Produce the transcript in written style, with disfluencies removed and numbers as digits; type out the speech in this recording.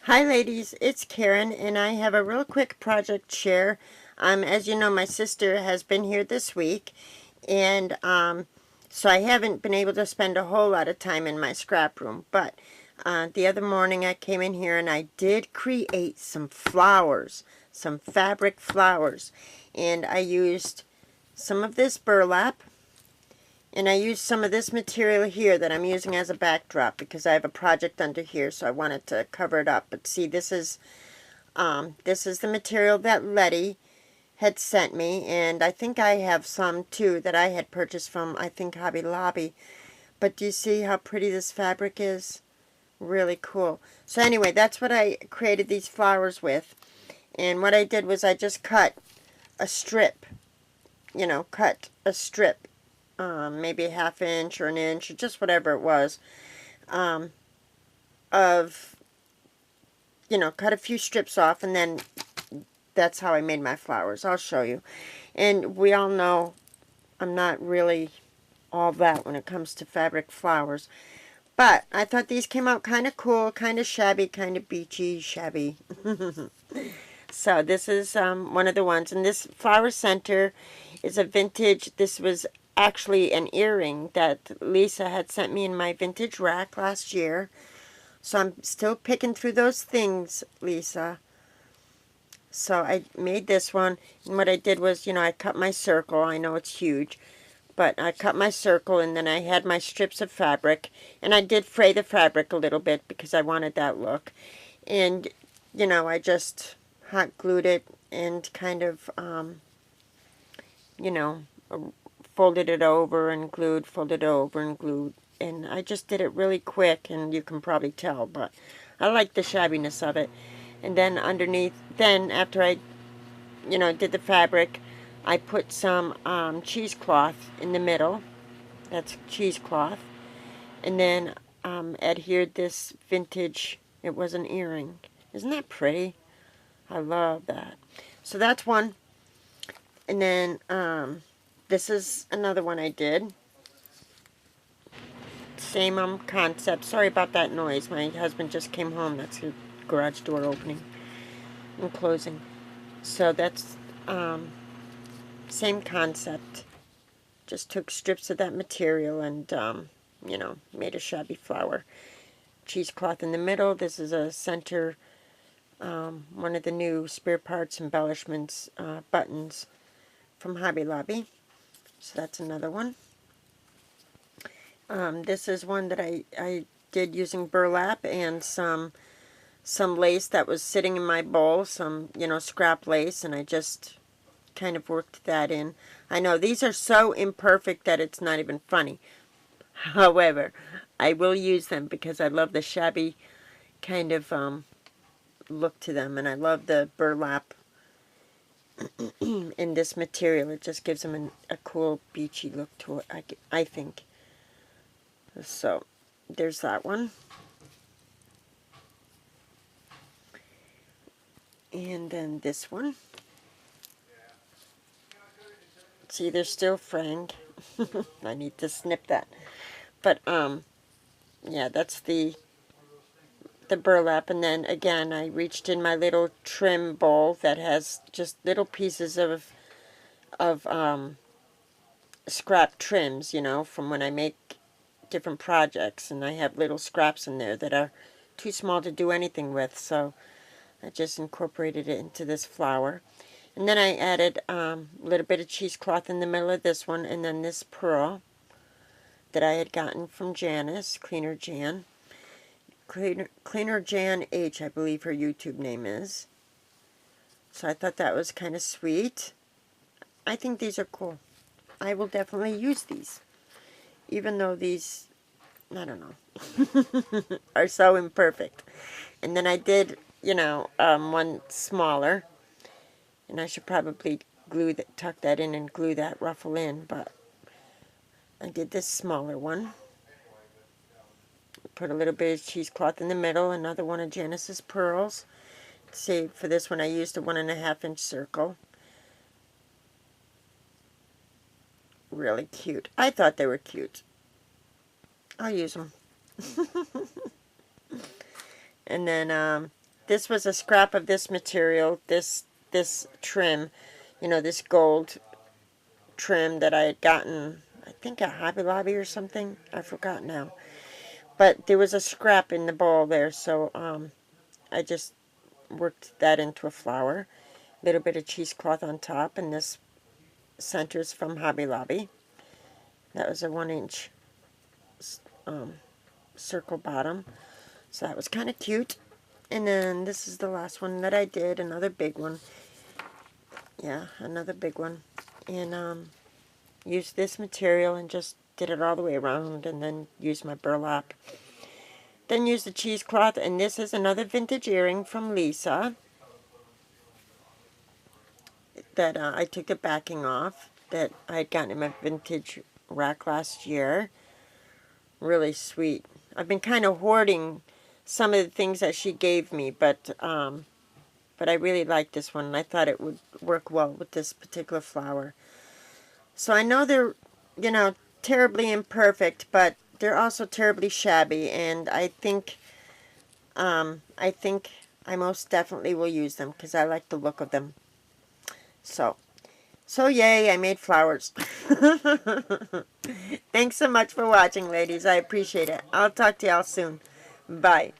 Hi ladies, it's Karen and I have a real quick project share. As you know, my sister has been here this week and so I haven't been able to spend a whole lot of time in my scrap room, but the other morning I came in here and I did create some flowers, some fabric flowers, and I used some of this burlap. And I used some of this material here that I'm using as a backdrop because I have a project under here, so I wanted to cover it up. But see, this is the material that Letty had sent me, and I think I have some too that I had purchased from, I think, Hobby Lobby. But do you see how pretty this fabric is? Really cool. So anyway, that's what I created these flowers with. And what I did was I just cut a strip, cut a strip, maybe a half inch or an inch or just whatever it was, of, cut a few strips off, and then that's how I made my flowers. I'll show you. And we all know I'm not really all that when it comes to fabric flowers, but I thought these came out kind of cool, kind of shabby, kind of beachy, shabby. So this is one of the ones, and this flower center is a vintage. This was actually an earring that Lisa had sent me in my vintage rack last year. So I'm still picking through those things, Lisa. So I made this one, and what I did was, I cut my circle. I know it's huge, but I cut my circle, and then I had my strips of fabric, and I did fray the fabric a little bit because I wanted that look. And, I just hot glued it and kind of, folded it over and glued, folded it over and glued. And I just did it really quick, and you can probably tell, but I like the shabbiness of it. And then underneath, then after I, did the fabric, I put some cheesecloth in the middle. That's cheesecloth. And then adhered this vintage, it was an earring. Isn't that pretty? I love that. So that's one. And then this is another one I did. Same concept. Sorry about that noise. My husband just came home. That's the garage door opening and closing. So that's same concept. Just took strips of that material and, made a shabby flower. Cheesecloth in the middle. This is a center, one of the new spare parts embellishments buttons from Hobby Lobby. So that's another one. This is one that I did using burlap and some lace that was sitting in my bowl, some, scrap lace, and I just kind of worked that in. I know these are so imperfect that it's not even funny. However, I will use them because I love the shabby kind of look to them, and I love the burlap in this material. It just gives them a cool beachy look to it, I think. So there's that one. And then this one. See, they're still fraying. I need to snip that. But yeah, that's the burlap. And then again, I reached in my little trim bowl that has just little pieces of scrap trims, from when I make different projects, and I have little scraps in there that are too small to do anything with, so I just incorporated it into this flower. And then I added a little bit of cheesecloth in the middle of this one, and then this pearl that I had gotten from Janice, Cleaner Jan H, I believe her YouTube name is. So I thought that was kind of sweet. I think these are cool. I will definitely use these, even though these, I don't know, are so imperfect. And then I did, one smaller, and I should probably tuck that in and glue that ruffle in, but I did this smaller one. Put a little bit of cheesecloth in the middle, another one of Janice's pearls. See, for this one I used a 1.5 inch circle. Really cute. I thought they were cute. I'll use them. And then this was a scrap of this material, this trim, you know, this gold trim that I had gotten, I think at Hobby Lobby or something. I forgot now. But there was a scrap in the bowl there, so I just worked that into a flower. A little bit of cheesecloth on top, and this centers from Hobby Lobby. That was a 1-inch circle bottom, so that was kind of cute. And then this is the last one that I did, another big one. Yeah, another big one. And used this material and just did it all the way around, and then used my burlap. Then used the cheesecloth, and this is another vintage earring from Lisa that I took the backing off, that I had gotten in my vintage rack last year. Really sweet. I've been kind of hoarding some of the things that she gave me, but I really like this one, and I thought it would work well with this particular flower. So I know they're, you know, terribly imperfect, but they're also terribly shabby, and I think I most definitely will use them because I like the look of them. So yay, I made flowers. Thanks so much for watching, ladies. I appreciate it. I'll talk to y'all soon. Bye.